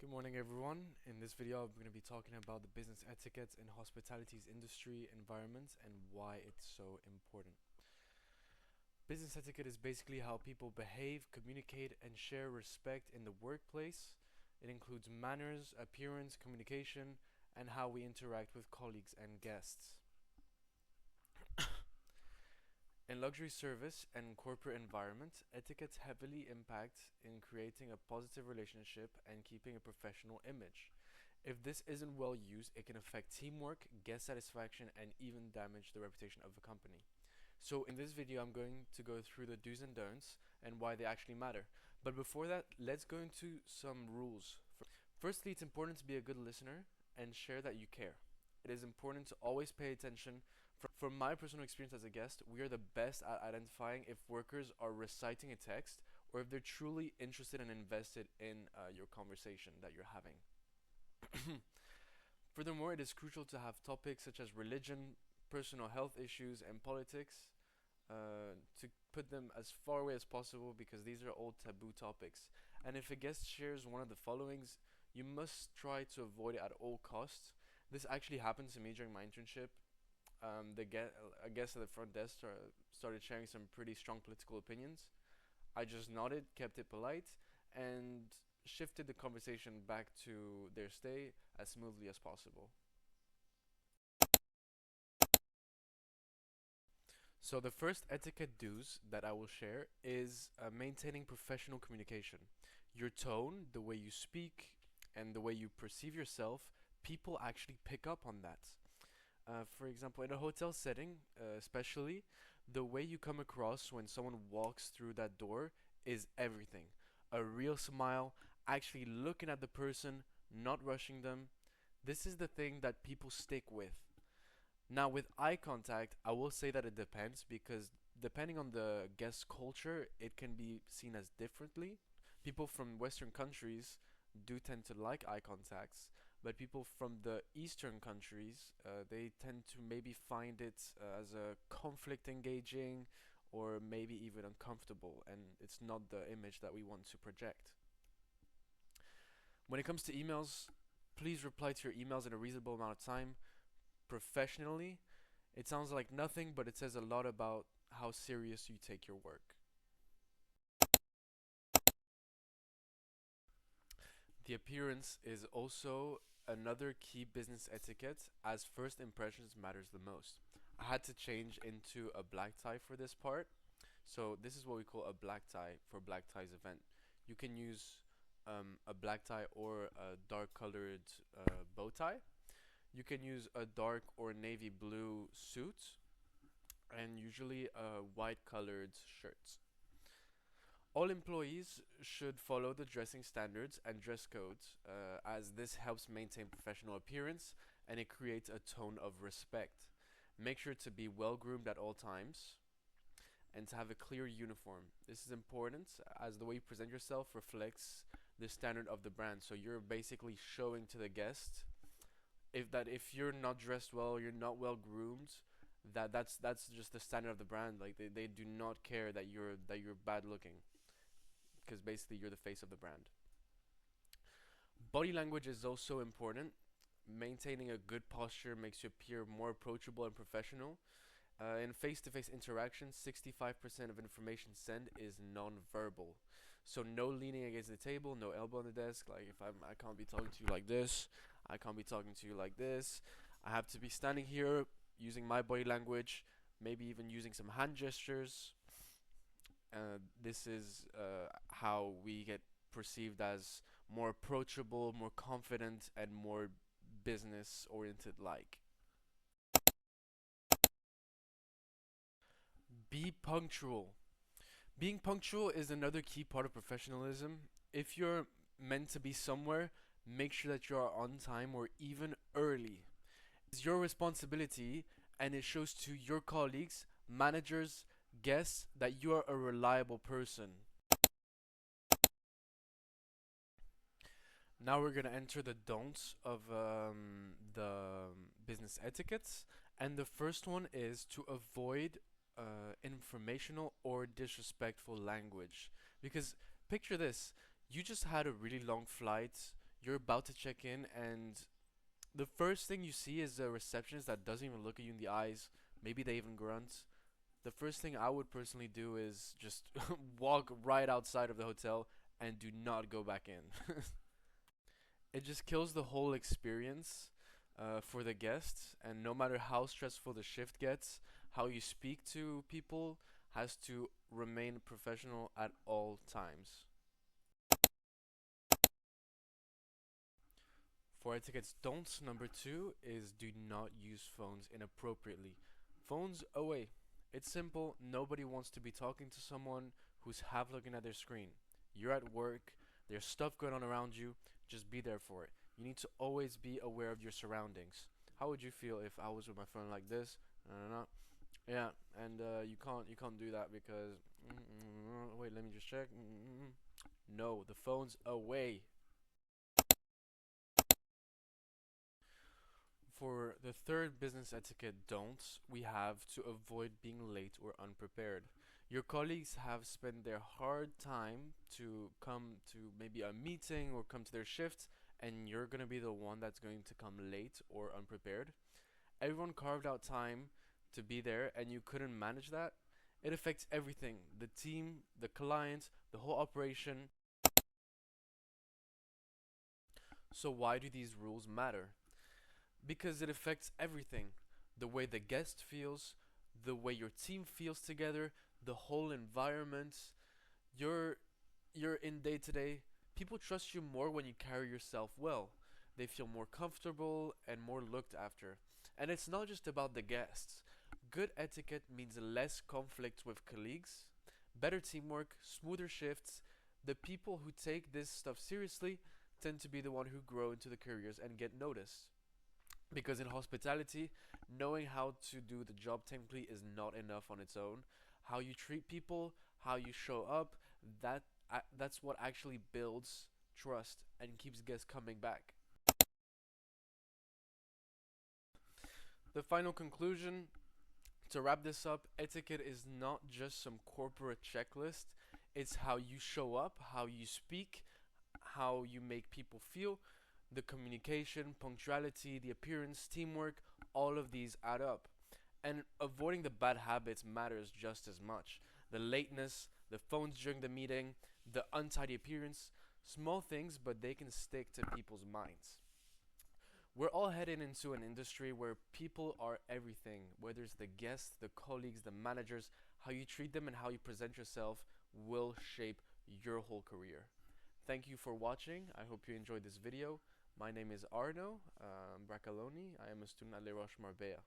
Good morning, everyone. In this video, I'm going to be talking about the business etiquette in hospitality's industry environment and why it's so important. Business etiquette is basically how people behave, communicate, and share respect in the workplace. It includes manners, appearance, communication, and how we interact with colleagues and guests. In luxury service and corporate environment, etiquette heavily impacts in creating a positive relationship and keeping a professional image. If this isn't well used, it can affect teamwork, guest satisfaction, and even damage the reputation of a company. So in this video, I'm going to go through the do's and don'ts and why they actually matter. But before that, let's go into some rules. Firstly, it's important to be a good listener and share that you care. It is important to always pay attention. From my personal experience as a guest, we are the best at identifying if workers are reciting a text or if they're truly interested and invested in your conversation that you're having. Furthermore, it is crucial to have topics such as religion, personal health issues, and politics to put them as far away as possible because these are all taboo topics. And if a guest shares one of the followings, you must try to avoid it at all costs. This actually happened to me during my internship. A guest at the front desk started sharing some pretty strong political opinions. I just nodded, kept it polite, and shifted the conversation back to their stay as smoothly as possible. So the first etiquette do's that I will share is maintaining professional communication. Your tone, the way you speak, and the way you perceive yourself, people actually pick up on that. For example, in a hotel setting, especially, the way you come across when someone walks through that door is everything. A real smile, actually looking at the person, not rushing them. This is the thing that people stick with. Now, with eye contact, I will say that it depends because depending on the guest culture, it can be seen as differently. People from Western countries do tend to like eye contacts, but people from the Eastern countries, they tend to maybe find it as a conflict engaging or maybe even uncomfortable, and it's not the image that we want to project. When it comes to emails, please reply to your emails in a reasonable amount of time professionally. It sounds like nothing, but it says a lot about how serious you take your work. The appearance is also another key business etiquette as first impressions matters the most. I had to change into a black tie for this part. So this is what we call a black tie for black ties event. You can use a black tie or a dark colored bow tie. You can use a dark or navy blue suit and usually white colored shirts. All employees should follow the dressing standards and dress codes as this helps maintain professional appearance and it creates a tone of respect. Make sure to be well groomed at all times and to have a clear uniform. This is important as the way you present yourself reflects the standard of the brand. So you're basically showing to the guest if you're not dressed well, you're not well groomed, that's just the standard of the brand. Like they do not care that you're bad looking because basically you're the face of the brand. Body language is also important. Maintaining a good posture makes you appear more approachable and professional. In face-to-face interactions, 65% of information sent is non-verbal. So no leaning against the table, no elbow on the desk. Like I can't be talking to you like this. I can't be talking to you like this. I have to be standing here using my body language, maybe even using some hand gestures. This is how we get perceived as more approachable, more confident, and more business oriented like. Be punctual. Being punctual is another key part of professionalism. If you're meant to be somewhere, make sure that you are on time or even early. It's your responsibility and it shows to your colleagues, managers, guests that you are a reliable person. Now we're going to enter the don'ts of the business etiquettes. And the first one is to avoid informational or disrespectful language. Because picture this, you just had a really long flight, You're about to check in, and the first thing you see is a receptionist that doesn't even look at you in the eyes. Maybe they even grunt. The first thing I would personally do is just walk right outside of the hotel and do not go back in. It just kills the whole experience for the guests, and no matter how stressful the shift gets, how you speak to people has to remain professional at all times. For etiquette's don'ts, number two is do not use phones inappropriately. Phones away. It's simple. Nobody wants to be talking to someone who's half looking at their screen. You're at work. There's stuff going on around you. Just be there for it. You need to always be aware of your surroundings. How would you feel if I was with my phone like this? Yeah, and you can't do that because wait, let me just check. No, the phone's away. For the third business etiquette don'ts, we have to avoid being late or unprepared. Your colleagues have spent their hard time to come to maybe a meeting or come to their shift, and you're going to be the one that's going to come late or unprepared. Everyone carved out time to be there, and you couldn't manage that. It affects everything: the team, the client, the whole operation. So, why do these rules matter? Because it affects everything: the way the guest feels, the way your team feels together, the whole environment. You're you're in day to day. People trust you more when you carry yourself well. They feel more comfortable and more looked after. And it's not just about the guests. Good etiquette means less conflict with colleagues, better teamwork, smoother shifts. The people who take this stuff seriously tend to be the one who grow into the careers and get noticed. Because in hospitality, knowing how to do the job technically is not enough on its own. How you treat people, how you show up, that that's what actually builds trust and keeps guests coming back. The final conclusion, to wrap this up: etiquette is not just some corporate checklist. It's how you show up, how you speak, how you make people feel. The communication, punctuality, the appearance, teamwork, all of these add up. And avoiding the bad habits matters just as much. The lateness, the phones during the meeting, the untidy appearance, small things, but they can stick to people's minds. We're all heading into an industry where people are everything, whether it's the guests, the colleagues, the managers. How you treat them and how you present yourself will shape your whole career. Thank you for watching. I hope you enjoyed this video. My name is Arno Bracaloni. I am a student at Le Roche Marbella.